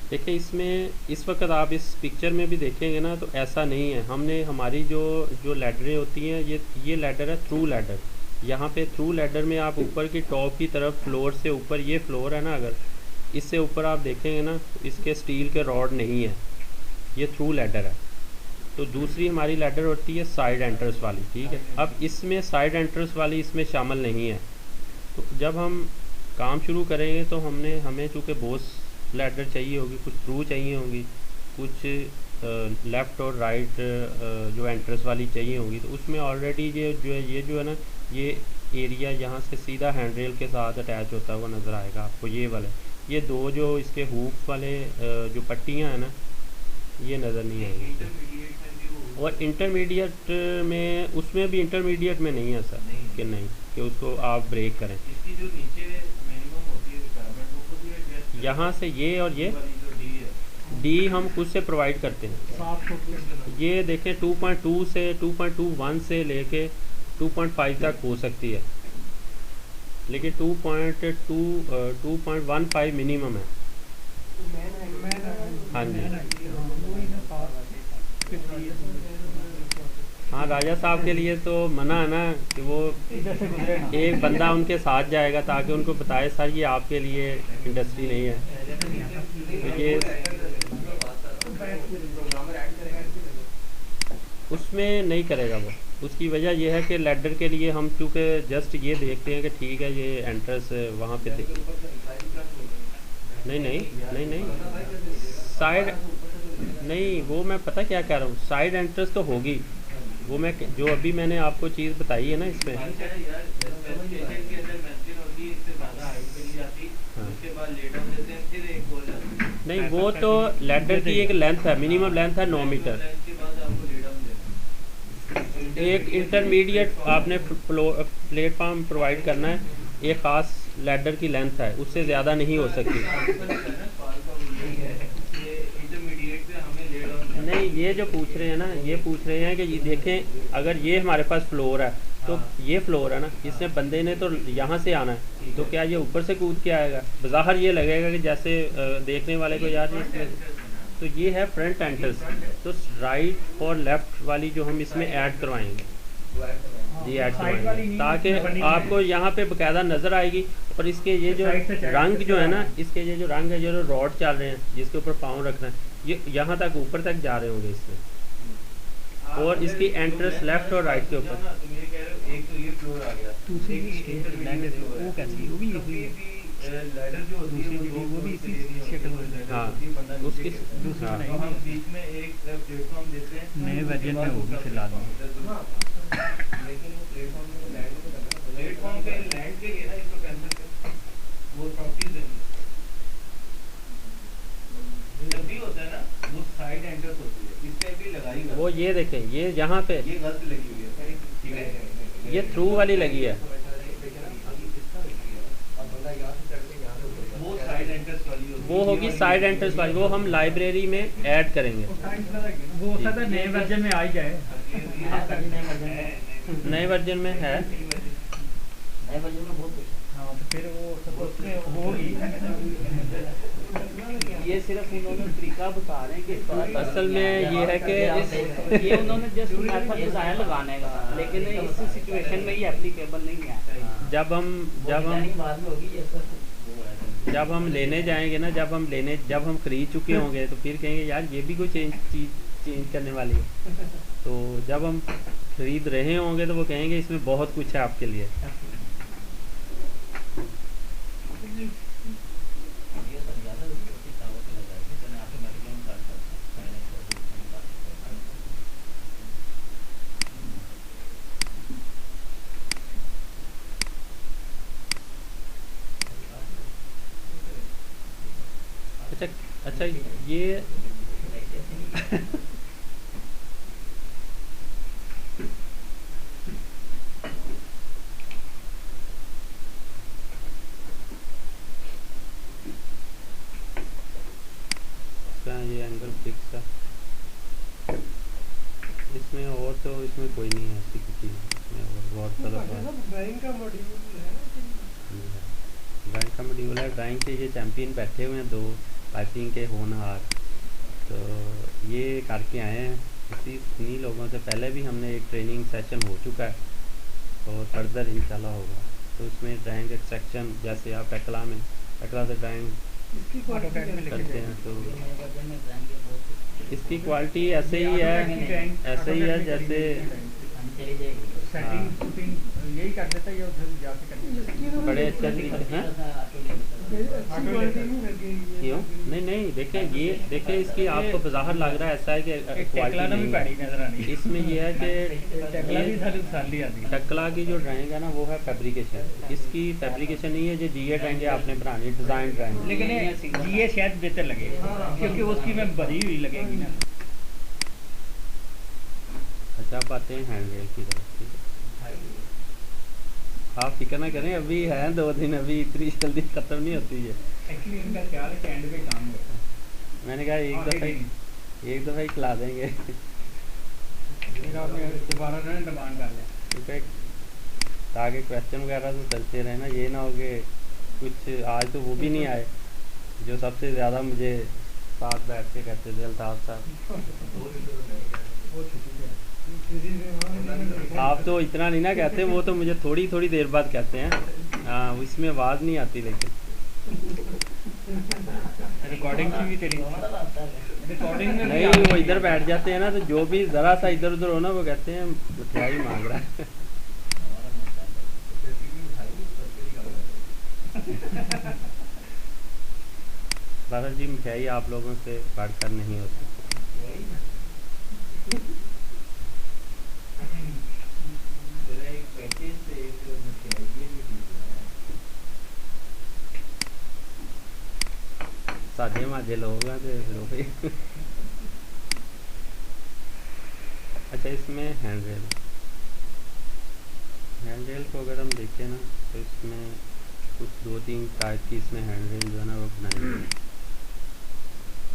देखिए इसमें इस वक्त आप इस पिक्चर में भी देखेंगे ना तो ऐसा नहीं है। हमने हमारी जो जो लैडरें होती हैं ये लैडर है थ्रू लैडर। यहाँ पे थ्रू लैडर में आप ऊपर की टॉप की तरफ फ्लोर से ऊपर ये फ्लोर है ना, अगर इससे ऊपर आप देखेंगे ना तो इसके स्टील के रॉड नहीं है, ये थ्रू लैडर है। तो दूसरी हमारी लैडर होती है साइड एंट्रेंस वाली, ठीक है। अब इसमें साइड एंट्रेंस वाली इसमें शामिल नहीं है। तो जब हम काम शुरू करेंगे तो हमें चूँकि बोस लैडर चाहिए होगी, कुछ थ्रू चाहिए होगी, कुछ लेफ़्ट और राइट जो एंट्रेंस वाली चाहिए होगी, तो उसमें ऑलरेडी ये जो है ना ये एरिया यहाँ से सीधा हैंड रेल के साथ अटैच होता हुआ नज़र आएगा आपको। ये वाले ये दो जो इसके हुक वाले जो पट्टियाँ हैं ना ये नज़र नहीं आएंगी। और इंटरमीडिएट में उसमें भी इंटरमीडिएट में नहीं है सर कि नहीं कि उसको आप ब्रेक करें। इसकी जो नीचे मिनिमम होती है रिक्वायरमेंट वो खुद ही एडजस्ट यहाँ से ये और ये वाली जो डी है डी हम खुद से प्रोवाइड करते हैं। 7 फुट के ये देखें 2.2 से 2.21 से लेके 2.5 तक हो सकती है, लेकिन 2.15 मिनिमम है। हाँ जी हाँ, राजा साहब के लिए तो मना है ना कि वो एक बंदा उनके साथ जाएगा ताकि उनको बताए सर ये आपके लिए इंडस्ट्री नहीं है। तो ये उसमें नहीं करेगा वो। उसकी वजह यह है कि लैडर के लिए हम चूँकि जस्ट ये देखते हैं कि ठीक है ये एंट्रेंस वहाँ पे नहीं साइड नहीं, वो मैं पता क्या कह रहा हूँ, साइड एंट्रेंस तो होगी वो। मैं जो अभी मैंने आपको चीज़ बताई है ना इसमें नहीं, वो तो लैडर की एक लेंथ है, मिनिमम लेंथ है 9 मीटर। एक इंटरमीडिएट आपने प्लेटफॉर्म प्रोवाइड करना है, एक ख़ास लैडर की लेंथ है, उससे ज़्यादा नहीं हो सकती। नहीं, ये जो पूछ रहे हैं ना ये पूछ रहे हैं कि ये देखें अगर ये हमारे पास फ्लोर है तो ये फ्लोर है ना, इसने बंदे ने तो यहाँ से आना है, तो क्या ये ऊपर से कूद के आएगा? बज़ाहिर ये लगेगा कि जैसे देखने वाले को यार इसमें तो ये है फ्रंट एंट्रेंस। तो राइट और लेफ़्ट वाली जो हम इसमें ऐड करवाएंगे जी ऐड करवाएंगे ताकि आपको यहाँ पे बाकायदा नज़र आएगी। और इसके ये जो रंग जो है ना, इसके ये जो रंग है जो रॉड चल रहे हैं जिसके ऊपर पाँव रखना है, ये यहाँ तक ऊपर तक जा रहे होंगे इसमें। और इसकी एंट्रेंस लेफ़्ट और राइट के ऊपर एक तो ये फ्लोर आ गया, दूसरी वो कैसी वो भी लैडर जो होती है वो भी इसी शक्ल में हाँ उसकी दूसरी हाँ तो हम बीच में एक प्लेटफॉर्म देते हैं, नए वर्जन में होगी फिलहाल लेकिन वो प्लेटफॉर्म में लैंड को करना, प्लेटफॉर्म पे लैंड के लिए ना इसको कैंसिल कर वो प्रॉपर्टीज देंगे। जब भी होता है ना वो साइड एंट्रेंस होती है, इस पे भी लगाई हुई है। वो ये देखें ये यहाँ पे ये गलत लगी हुई है, ठीक है ये थ्रू वाली लगी है। वो साइड एंट्रेंस वाली होगी, वो होगी साइड एंट्रेंस वाली, वो हम लाइब्रेरी में ऐड करेंगे। वो हो सकता है नए वर्जन में आ ही जाए। नए वर्जन में है, हाँ तो फिर वो उसमें होगी। ये सिर्फ उन्होंने तरीका बता रहे हैं कि असल में ये है कि ये उन्होंने जस्ट मेथड बताया लगाने का, लेकिन इस सिचुएशन में ये एप्लीकेबल नहीं है। जब हम लेने जाएंगे ना, जब हम खरीद चुके होंगे तो फिर कहेंगे यार ये भी कोई चेंज करने वाली है। तो जब हम खरीद रहे होंगे तो वो कहेंगे इसमें बहुत कुछ है आपके लिए। अच्छा ये ये एंगल फिक्स है इसमें, और तो इसमें कोई नहीं है ऐसी चीज़ इसमें और बहुत वो गलत भाई बात साहब ड्राइंग का मॉड्यूल है कि ड्राइंग का मॉड्यूल है। ड्राइंग के ये चैंपियन बैठे हुए हैं 2 पाइपिंग के होनहार, तो ये करके आए हैं। इन्हीं लोगों से पहले भी हमने एक ट्रेनिंग सेशन हो चुका है और फर्दर इंशाल्लाह होगा। तो उसमें ड्राइंग एक सेक्शन, जैसे आप टकला से ड्राइंग इसकी AutoCAD में क्वालिटी करते हैं तो इसकी क्वालिटी ऐसे ही है जैसे सेटिंग शूटिंग यही कर देता है या उधर जाके कर देता है? इसकी तो बड़े अच्छे तरीके हैं। अच्छी क्वालिटी नहीं लगेगी क्यों नहीं देखें इसकी आपको बाहर लग रहा है ऐसा है कि एक टेकला क्वालिटी ना भी नहीं पैड़ी है। नजर आनी इसमें ये है कि टेकला भी सारी साली आती है। टकला की जो ड्राइंग है ना वो है फैब्रिकेशन। इसकी फैब्रिकेशन नहीं है जो जीए ड्राइंग है आपने बनानी, डिज़ाइन ड्राइंग। लेकिन ये शायद बेहतर लगेगा क्योंकि उसकी में भरी हुई लगेगी ना। अच्छा आप आते हैं हैंड रेल की तरफ, ठीक है। आप फिक्र ना करें, अभी हैं 2 दिन, अभी इतनी जल्दी ख़त्म नहीं होती है। एक्चुअली इनका ख्याल है कि एंड पे काम होगा। मैंने कहा एक दफ़ा ही खिला देंगे फिर आपने दोबारा ना डिमांड कर लिया। क्योंकि ताकि क्वेश्चन वगैरह तो चलते रहे ना, ये ना हो कि कुछ आज तो वो भी नहीं आए जो सबसे ज़्यादा मुझे साथ बैठ के कहते थे अल्ताफ़ साहब। वो छुट्टी पे है। किसी से आप तो इतना नहीं ना कहते, वो तो मुझे थोड़ी थोड़ी देर बाद कहते हैं। हाँ इसमें आवाज़ नहीं आती, लेकिन रिकॉर्डिंग की भी तेरी रिकॉर्डिंग में नहीं वो इधर बैठ जाते हैं ना, तो जो भी ज़रा सा इधर उधर हो ना वो कहते हैं मिठाई मांग रहा है। बादल जी मिठाई आप लोगों से बढ़कर नहीं होती। साढ़े माजे लोग हैं तो अच्छा इसमें हैंड रेल को अगर हम देखें ना तो इसमें कुछ 2-3 टाइप की इसमें हैंड रेल जो है ना वो बनाई हुई है।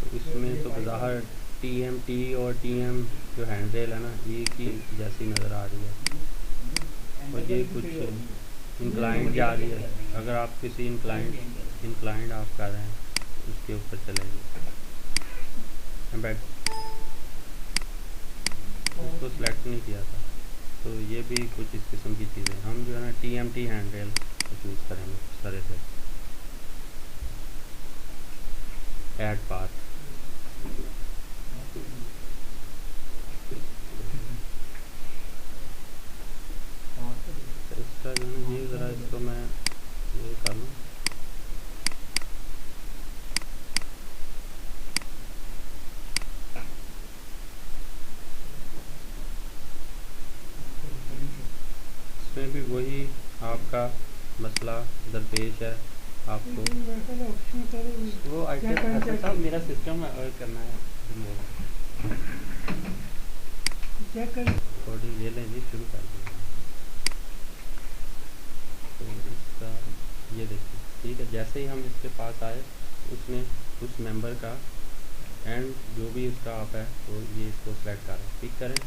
तो इसमें तो बाहर TMT और TM जो हैंड रेल है ना ये की जैसी नज़र आ रही है, और ये कुछ इंक्लाइंड जा रही है। अगर आप किसी इंक्लाइंड आप कर रहे हैं उसके ऊपर चलेंगे। इसको सिलेक्ट नहीं किया था, तो ये भी कुछ इस किस्म की चीज़ें हम जो है ना TMT हैंड रेल चूज़ करेंगे इस तरह से। ऐड पाथ इसका जो है ये ज़रा इसको मैं ये कर लूँ। इसमें भी वही आपका मसला दरपेश है आपको। वो आइटम अच्छा साहब मेरा सिस्टम करना है थोड़ी ये लेंगे शुरू कर देंगे। तो इसका ये देखिए ठीक है, जैसे ही हम इसके पास आए उसने उस मेंबर का एंड जो भी उसका आप है तो ये इसको सेलेक्ट करें, पिक करें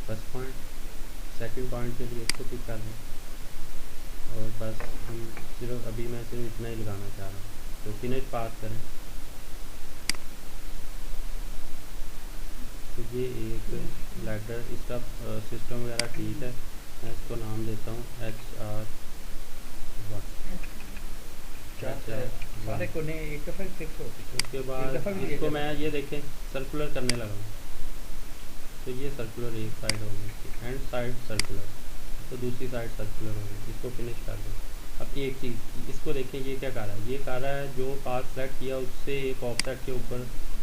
फर्स्ट पॉइंट, सेकंड पॉइंट के लिए इसको पिक कर लें, और बस हम सिर्फ अभी मैं सिर्फ इतना ही लगाना चाह रहा हूँ। तो फिनिश पास करें। तो ये एक लैडर, इसका सिस्टम वगैरह ठीक है, मैं इसको नाम देता हूँ HR1। सारे कोने एक दफ़ा फिक्स होती है। उसके बाद इसको मैं ये देखें सर्कुलर करने लगा हूँ, तो ये सर्कुलर एक साइड होगी इसकी, एंड साइड सर्कुलर, तो दूसरी साइड सर्कुलर होगी। इसको फिनिश कर दें। अब एक चीज़ इसको देखें, ये क्या कर रहा है, ये कर रहा है जो पाथ सेलेक्ट किया उससे एक ऑफसेट के ऊपर,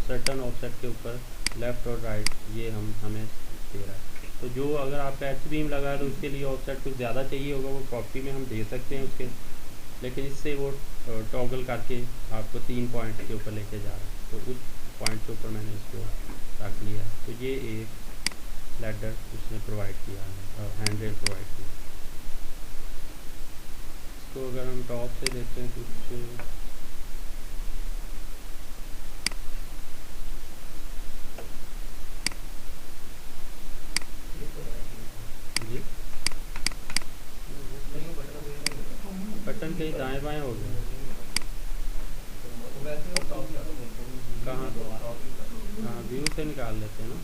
सर्टन ऑफसेट के ऊपर लेफ़्ट और राइट ये हमें दे रहा है। तो जो अगर आपका एच बीम लगा है तो उसके लिए ऑफसेट कुछ ज़्यादा चाहिए होगा, वो प्रॉपर्टी में हम दे सकते हैं उसके, लेकिन इससे वो टॉगल करके आपको 3 पॉइंट के ऊपर लेके जा रहा है। तो उस पॉइंट के ऊपर मैंने इसको रख लिया। तो ये एक लैडर उसने प्रोवाइड किया है, हैंड रेल प्रोवाइड किया। इसको अगर हम टॉप से देखते हैं कुछ जी कहीं दाएं बाएं हो गया। वैसे वो टॉप का तो बोलते हैं। कहाँ? टॉप ही का। हाँ, व्यू से निकाल लेते हैं ना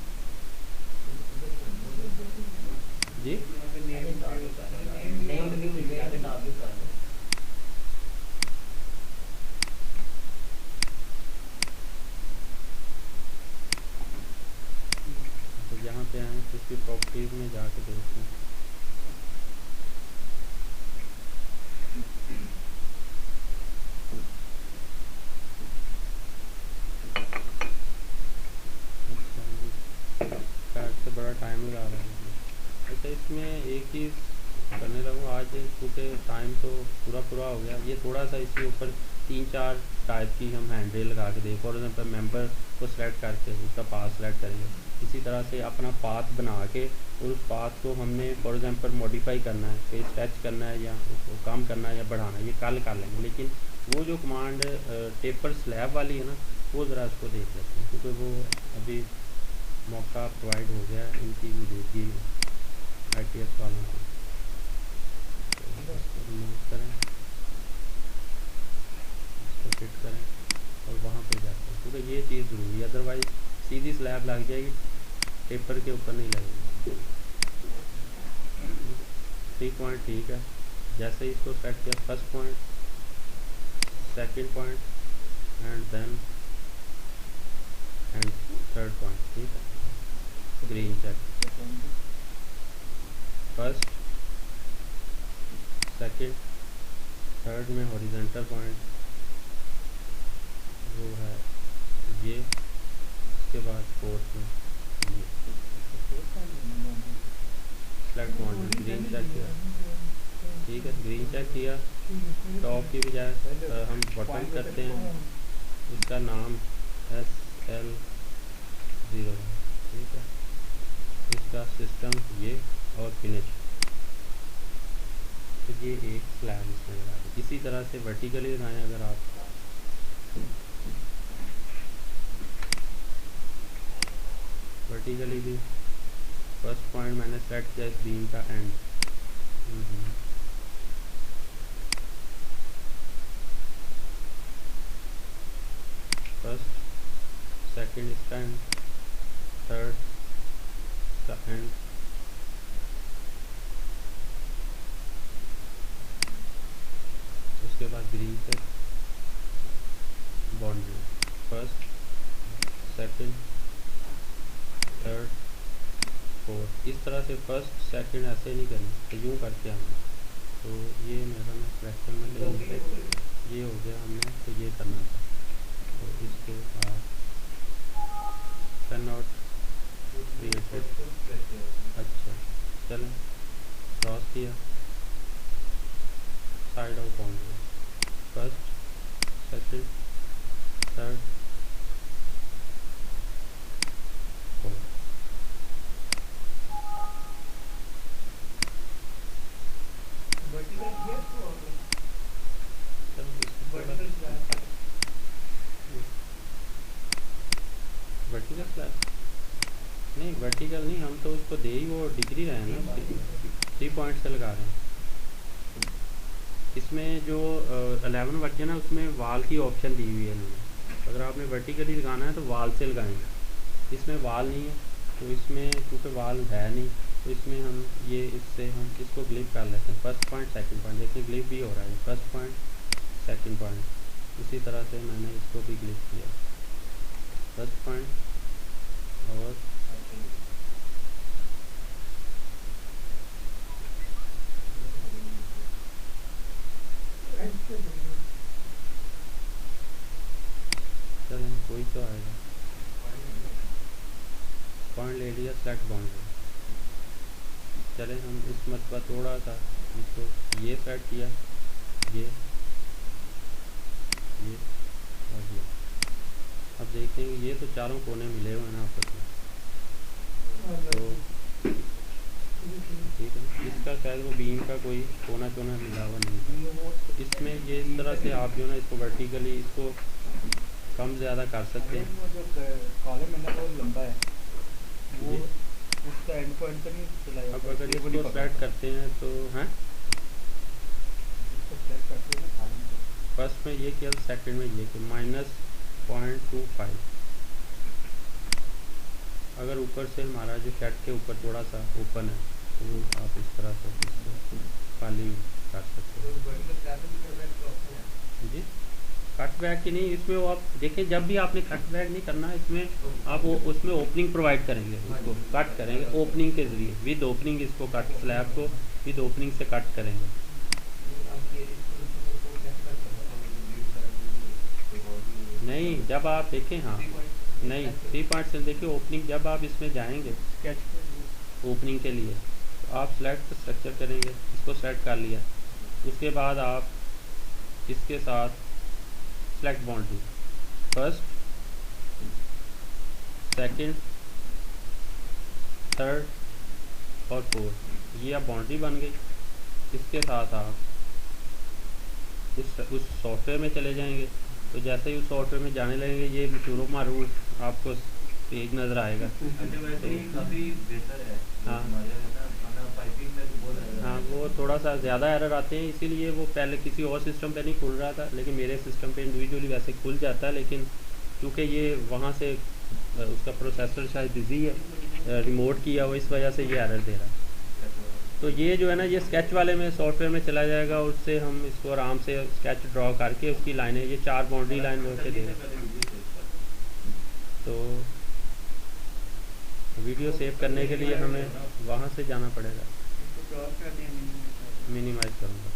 जी। तो यहाँ पे आए तो इसकी प्रॉपर्टीज में जाके देखते हैं। अच्छा, से बड़ा टाइम लगा रहा है। अच्छा, इसमें एक चीज़ करने लगूँ आज, क्योंकि टाइम तो पूरा हो गया। ये थोड़ा सा इसके ऊपर 3-4 टाइप की हम हैंडल लगा के दें। फॉर एग्जाम्पल मेंबर को सिलेक्ट करके उसका पाथ सिलेक्ट करेंगे। इसी तरह से अपना पाथ बना के और उस पाथ को हमने फॉर एग्जांपल मॉडिफाई करना है, कहीं स्ट्रेच करना है या उसको कम करना है या बढ़ाना है, ये कल कर लेंगे। लेकिन वो जो कमांड टेपर स्लैब वाली है ना, वो ज़रा उसको देख लेते हैं, क्योंकि वो अभी मौका प्रोवाइड हो गया है इनकी मौजूदगी ITS वालों को। रिमूव करें, इसको फिट करें और वहाँ पे जाते हैं, क्योंकि ये चीज़ ज़रूरी है। अदरवाइज़ सीधी स्लैब लग जाएगी, पेपर के ऊपर नहीं लगेगी। 3 पॉइंट ठीक है। जैसे ही इसको सेट किया, first point, second point and then and third point, ठीक है। Green check, first, second, third में हॉरिजॉन्टल पॉइंट वो है ये, उसके बाद फोर्थ में ये सेलेक्ट बाउंड्री, ग्रीन चेक किया, ठीक है। ग्रीन चेक किया। टॉप की बजाय हम बटन करते हैं, इसका नाम SL0, ठीक है। इसका सिस्टम ये और फिनिश, तो ये एक स्लैब इसमें लगा दें। इसी तरह से वर्टिकली लगाएं। अगर आप वर्टिकली भी फर्स्ट पॉइंट मैंने सेलेक्ट किया इस बीम का एंड, फर्स्ट, सेकंड इसका एंड, थर्ड इसका एंड, उसके बाद ग्रीन से boundary, first, second, third, fourth. इस तरह से फर्स्ट सेकंड ऐसे नहीं करना, तो यूँ करके आना। तो ये मेरा मैं सिलेक्शन में कहीं पे ये हो गया हमने, तो ये करना था। तो इसके बाद कैन नॉट क्रिएटेड, अच्छा चलें, क्रॉस किया, side of boundary, first, second, third, fourth. Vertical slab नहीं, वर्टिकल नहीं, हम तो उसको दे ही वो डिग्री रहे हैं ना, 3 पॉइंट से लगा रहे हैं। इसमें जो 11 वर्जन है उसमें वाल की ऑप्शन दी हुई है इन्होंने। अगर आपने वर्टिकली लगाना है तो वाल से लगाएंगे। इसमें वाल नहीं है, तो इसमें क्योंकि वाल है नहीं, तो इसमें हम ये इससे हम इसको ग्लिप कर लेते हैं। फर्स्ट पॉइंट, सेकंड पॉइंट, देखिए ग्लिप भी हो रहा है। First point, second point. इसी तरह से मैंने इसको भी ग्लिप किया, फर्स्ट पॉइंट और चलें, कोई तो आएगा। पॉइंट ले लिया, सेलेक्ट बाउंड्री। चलें, हम इस मरतबा थोड़ा सा इसको ये सेट किया, ये और ये। अब देखेंगे ये तो चारों कोने मिले हुए हैं ना आपस में, तो ठीक है। इसका शायद वो बीम का कोई कोना चोना मिला हुआ नहीं, तो इसमें ये इस तरह से आप जो ना इसको वर्टिकली इसको कम ज़्यादा कर सकते हैं। वो जो कॉलम है ना वो लंबा है, वो उसका एंड पॉइंट तो नहीं चलाया। अब अगर इसको सेलेक्ट करते हैं तो हैं फर्स्ट में ये किया, सेकंड में ये कि -0.25। अगर ऊपर से हमारा जो शेड के ऊपर थोड़ा सा ओपन है तो वो आप इस तरह से इसको खाली कर सकते हो जी। कट बैक की नहीं, इसमें वो आप देखिए, जब भी आपने कट बैक नहीं करना, इसमें आप वो उसमें ओपनिंग प्रोवाइड करेंगे, उसको कट करेंगे ओपनिंग के ज़रिए, विद ओपनिंग इसको कट, स्लैब को विद ओपनिंग से कट करेंगे। नहीं, जब आप देखें, हाँ नहीं 3 पॉइंट से देखिए ओपनिंग, जब आप इसमें जाएंगे ओपनिंग के लिए तो आप सेलेक्ट स्ट्रक्चर करेंगे, इसको सेलेक्ट कर लिया, उसके बाद आप इसके साथ select boundary, first, second, third और फोर्थ, ये अब बाउंड्री बन गई। इसके साथ आप उस सॉफ्टवेयर में चले जाएंगे, तो जैसे ही उस सॉफ्टवेयर में जाने लगेंगे ये शुरू मारू आपको पेज नज़र आएगा। काफी बेहतर है। हाँ पाइपिंग में तो बहुत ज़्यादा हाँ, वो थोड़ा सा ज़्यादा एरर आते हैं, इसीलिए वो पहले किसी और सिस्टम पे नहीं खुल रहा था, लेकिन मेरे सिस्टम पे इंडिविजुअली वैसे खुल जाता है, लेकिन चूँकि ये वहाँ से उसका प्रोसेसर शायद बिजी है, रिमोट किया हो, इस वजह से ये एरर दे रहा है। तो ये जो है ना, ये स्केच वाले में सॉफ्टवेयर में चला जाएगा, उससे हम इसको आराम से स्केच ड्रॉ करके उसकी लाइनें, ये 4 बाउंड्री लाइन होकर दे, तो वीडियो सेव करने के लिए हमें वहाँ से जाना पड़ेगा। मिनिमाइज करूँगा।